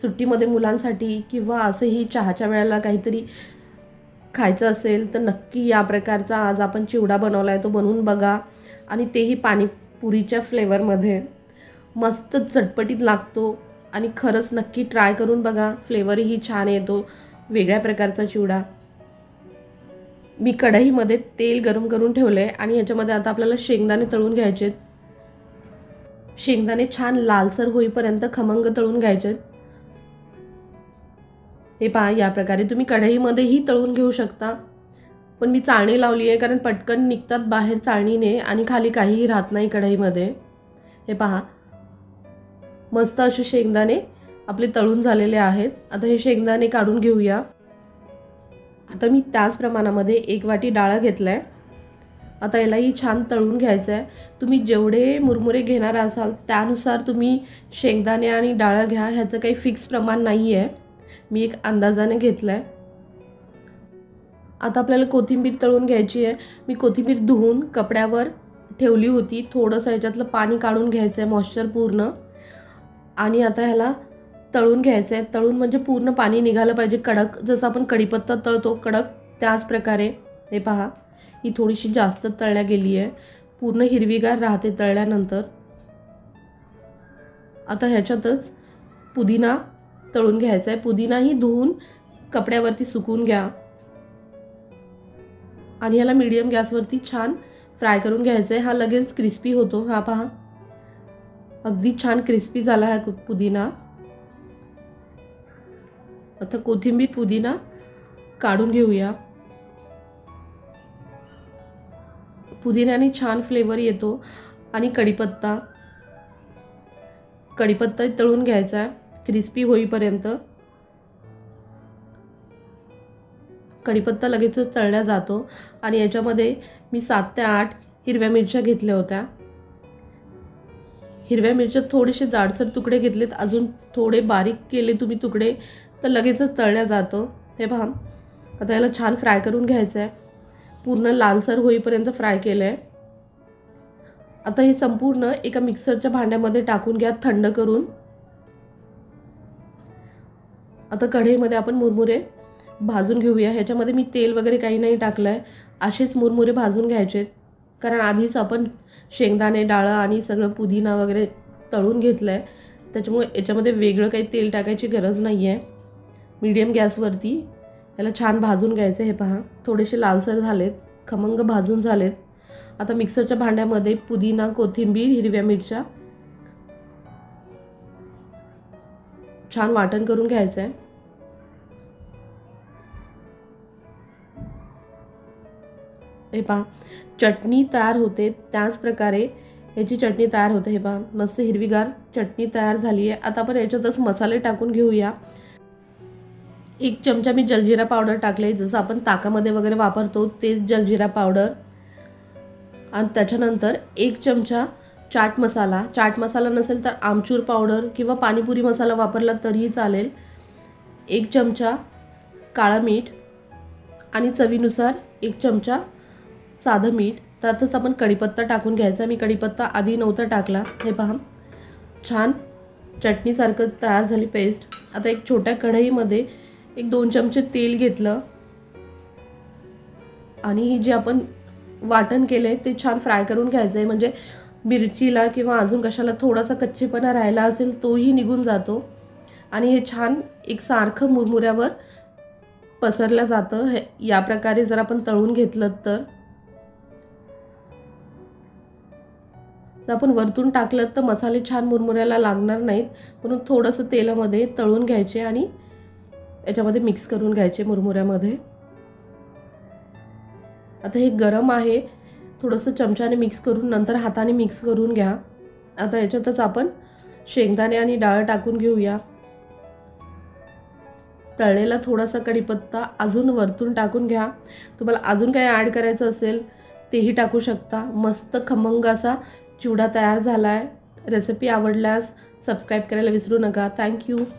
सुट्टीमध्ये मुलांसाठी किंवा असंही चहाच्या वेळेला काहीतरी खायचं असेल तर नक्की या प्रकारचा आज आपण चिवडा बनवला आहे तो बनवून बघा, आणि तेही पाणीपुरीच्या फ्लेवरमध्ये. मस्त चटपटीत लागतो आणि खरंच नक्की ट्राय करून बघा. फ्लेवरही छान येतो, वेगळ्या प्रकारचा चिवडा. मी कढईमध्ये तेल गरम करून ठेवलं आहे आणि ह्याच्यामध्ये आता आपल्याला शेंगदाणे तळून घ्यायचे. शेंगदाणे छान लालसर होईपर्यंत खमंग तळून घ्यायचे. हे पहा, या प्रकारे तुम्ही कढईमध्येही तळून घेऊ शकता, पण मी चाळणी लावली आहे कारण पटकन निघतात बाहेर चाळणीने आणि खाली काहीही राहत नाही कढईमध्ये. हे पहा, मस्त असे शेंगदाणे आपले तळून झालेले आहेत. आता हे शेंगदाणे काढून घेऊया. आता मी त्याच प्रमाणामध्ये 1 वाटी डाळ घेतलाय. आता यालाही छान तळून घ्यायचं आहे. तुम्ही जेवढे मुरमुरे घेणार असाल त्यानुसार तुम्ही शेंगदाणे आणि डाळ घ्या, ह्याचं काही फिक्स प्रमाण नाही आहे. मी एक अंदाजाने घेतलं आहे. आता आपल्याला कोथिंबीर तळून घ्यायची आहे. मी कोथिंबीर धुवून कपड्यावर ठेवली होती. थोडंसं ह्याच्यातलं पाणी काढून घ्यायचं आहे, मॉइश्चर पूर्ण, आणि आता ह्याला तळून घ्यायचं आहे. तळून म्हणजे पूर्ण पाणी निघालं पाहिजे, कडक, जसं आपण कढीपत्ता तळतो कडक त्याच प्रकारे. हे पहा, ही थोडीशी जास्त तळल्या गेली आहे, पूर्ण हिरवीगार राहते तळल्यानंतर. आता ह्याच्यातच पुदिना तळून घ्यायचा आहे. पुदिनाही धुवून कपड्यावरती सुकवून घ्या आणि ह्याला मीडियम गॅसवरती छान फ्राय करून घ्यायचं आहे. हा लगेच क्रिस्पी होतो. हा पहा, अगदी छान क्रिस्पी झाला हा पुदिना. आता कोथिंबीर पुदिना काढून घेऊया. पुदिन्याने छान फ्लेवर येतो. आणि कढीपत्ता तळून घ्यायचा आहे क्रिस्पी होईपर्यंत. कढीपत्ता लगेचच तळला जातो. आणि याच्यामध्ये मी 7 ते 8 हिरव्या मिरच्या घेतल्या होत्या. हिरव्या मिरच्या थोडेसे जाडसर तुकडे घेतलेत, अजून थोडे बारीक केले तुम्ही तुकडे तर लगेचच तळल्या जातं. हे पहा, आता याला छान फ्राय करून घ्यायचं आहे. पूर्ण लालसर होईपर्यंत फ्राय केलं आहे. आता हे संपूर्ण एका मिक्सरच्या भांड्यामध्ये टाकून घ्या, थंड करून. आता कढईमध्ये आपण मुरमुरे भाजून घेऊया. ह्याच्यामध्ये मी तेल वगैरे काही नाही टाकलं आहे, असेच मुरमुरे भाजून घ्यायचे, कारण आधीच आपण शेंगदाणे, डाळ आणि सगळं पुदिना वगैरे तळून घेतलं आहे, त्याच्यामुळे याच्यामध्ये वेगळं काही तेल टाकायची गरज नाही आहे. मीडियम गॅसवरती याला छान भाजून घ्यायचं. हे पहा, थोडेसे लालसर झालेत, खमंग भाजून झालेत. आता मिक्सरच्या भांड्यामध्ये पुदिना, कोथिंबीर, हिरव्या मिरच्या छान वाटण करून घ्यायचं आहे. हे पहा, चटणी तयार होते त्याच प्रकारे याची चटणी तयार होते. हे पहा, मस्त हिरवीगार चटणी तयार झाली आहे. आता आपण याच्यातच मसाले टाकून घेऊया. 1 चमचा मी जलजिरा पावडर टाकले, जसं आपण ताकामध्ये वगैरे वापरतो तेच जलजिरा पावडर. आणि त्याच्यानंतर 1 चमचा चाट मसाला नसेल तर आमचूर पावडर किंवा पाणीपुरी मसाला वापरला तरीही चालेल. 1 चमचा काळं मीठ आणि चवीनुसार 1 चमचा साधं मीठ. त्यातच आपण कढीपत्ता टाकून घ्यायचा. मी कढीपत्ता आधी नव्हता टाकला. हे पहा, छान चटणीसारखं तयार झाली पेस्ट. आता एक छोट्या कढईमध्ये 1-2 चमचे तेल घेतलं आणि ही जी आपण वाटण केलं आहे ते छान फ्राय करून घ्यायचं आहे, म्हणजे मिरचीला किंवा अजून कशाला थोडासा कच्चेपणा राहिला असेल तोही निघून जातो. आणि हे छान एकसारखं मुरमुऱ्यावर पसरलं जातं. हे या प्रकारे जर आपण तळून घेतलं तर आपण वरतून टाकलं तर मसाले छान मुरमुऱ्याला लागणार नाहीत, म्हणून थोडंसं तेलामध्ये तळून घ्यायचे आणि याच्यामध्ये मिक्स करून घ्यायचे मुरमुऱ्यामध्ये. आता हे गरम आहे, थोडंसं चमच्याने मिक्स करून नंतर हाताने मिक्स करून घ्या. आता याच्यातच आपण शेंगदाणे आणि डाळ टाकून घेऊया. तळलेला थोडासा कढीपत्ता अजून वरतून टाकून घ्या. तुम्हाला अजून काही ॲड करायचं असेल तेही टाकू शकता. मस्त खमंग असा चिवडा तयार झाला आहे. रेसिपी आवडल्यास सबस्क्राईब करायला विसरू नका. थँक्यू.